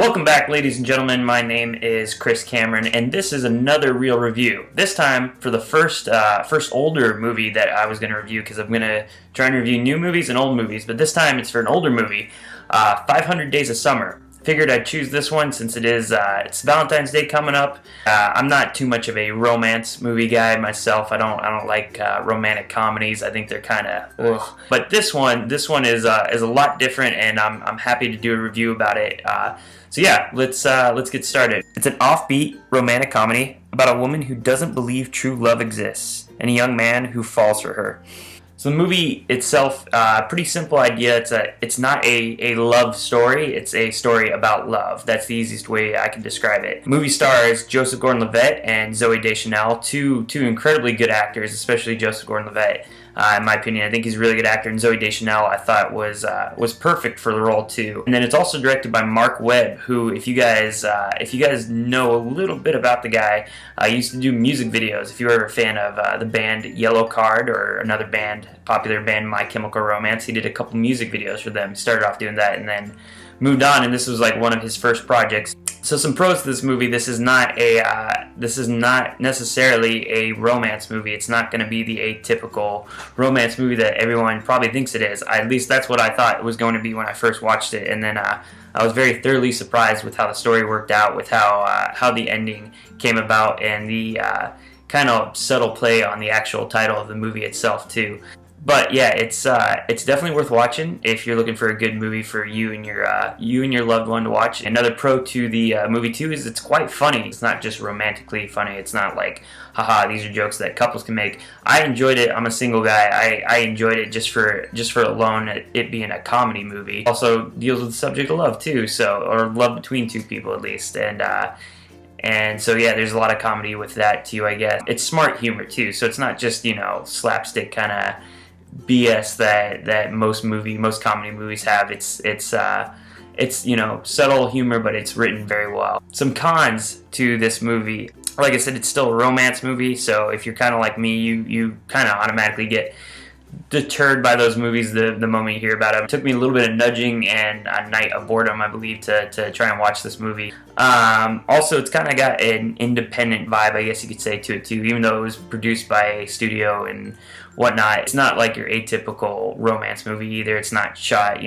Welcome back, ladies and gentlemen. My name is Chris Cameron, and this is another real review. This time for the first older movie that I was going to review, because I'm going to try and review new movies and old movies, but this time it's for an older movie, 500 Days of Summer. Figured I'd choose this one since it's Valentine's Day coming up. I'm not too much of a romance movie guy myself. I don't like romantic comedies. I think they're kind of ugh. But this one is a lot different, and I'm happy to do a review about it. So yeah, let's get started. It's an offbeat romantic comedy about a woman who doesn't believe true love exists and a young man who falls for her. So the movie itself, pretty simple idea. It's not a love story. It's a story about love. That's the easiest way I can describe it. The movie stars Joseph Gordon-Levitt and Zooey Deschanel, two incredibly good actors, especially Joseph Gordon-Levitt. In my opinion, I think he's a really good actor, and Zooey Deschanel I thought was perfect for the role too. And then it's also directed by Mark Webb, who, if you guys know a little bit about the guy, he used to do music videos. If you were ever a fan of the band Yellow Card or another popular band My Chemical Romance, he did a couple music videos for them. He started off doing that and then moved on, and this was like one of his first projects. So some pros to this movie: this is not necessarily a romance movie. It's not going to be the atypical romance movie that everyone probably thinks it is. At least that's what I thought it was going to be when I first watched it, and then I was very thoroughly surprised with how the story worked out, with how the ending came about, and the kind of subtle play on the actual title of the movie itself too. But yeah, it's definitely worth watching if you're looking for a good movie for you and your loved one to watch. Another pro to the movie too is it's quite funny. It's not just romantically funny. It's not like, haha, these are jokes that couples can make. I enjoyed it. I'm a single guy. I enjoyed it just for alone it being a comedy movie. Also deals with the subject of love too, or love between two people at least, and so yeah, there's a lot of comedy with that too, I guess. It's smart humor too, so it's not just, slapstick kind of BS that most comedy movies have. It's subtle humor, but it's written very well. Some cons to this movie: like I said, it's still a romance movie, so if you're kind of like me, you kind of automatically get deterred by those movies the moment you hear about them. It took me a little bit of nudging and a night of boredom, I believe, to try and watch this movie. Also, it's kind of got an independent vibe, I guess you could say, to it too, even though it was produced by a studio and whatnot. It's not like your atypical romance movie either. It's not shot,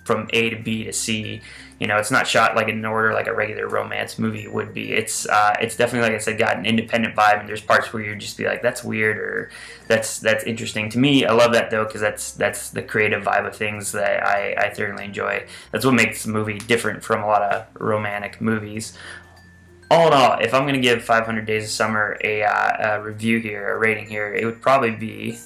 from A to B to C. It's not shot like in order like a regular romance movie would be. It's definitely, like I said, got an independent vibe, and there's parts where you just be like, that's weird, or that's interesting. To me, I love that though, because that's the creative vibe of things that I thoroughly enjoy. That's what makes the movie different from a lot of romantic movies. All in all, if I'm going to give 500 Days of Summer a review here, a rating here, it would probably be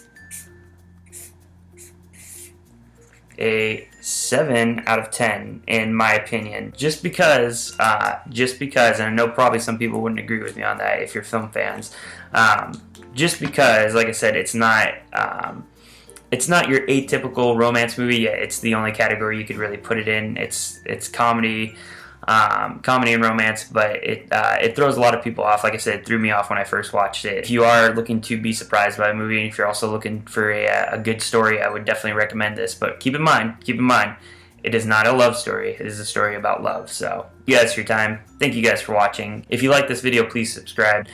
a 7 out of 10 in my opinion, just because, and I know probably some people wouldn't agree with me on that if you're film fans, just because, like I said, it's not your atypical romance movie. Yeah, it's the only category you could really put it in. It's comedy. Comedy and romance, but it throws a lot of people off. Like I said, it threw me off when I first watched it. If you are looking to be surprised by a movie, and if you're also looking for a good story, I would definitely recommend this. But keep in mind, it is not a love story. It is a story about love. So, you guys for your time. Thank you guys for watching. If you like this video, please subscribe.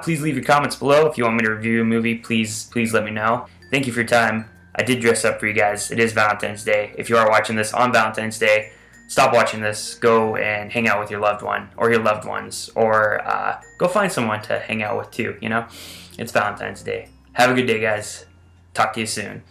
Please leave your comments below. If you want me to review a movie, please let me know. Thank you for your time. I did dress up for you guys. It is Valentine's Day. If you are watching this on Valentine's Day, stop watching this, go and hang out with your loved one or your loved ones, or go find someone to hang out with too, It's Valentine's Day. Have a good day, guys. Talk to you soon.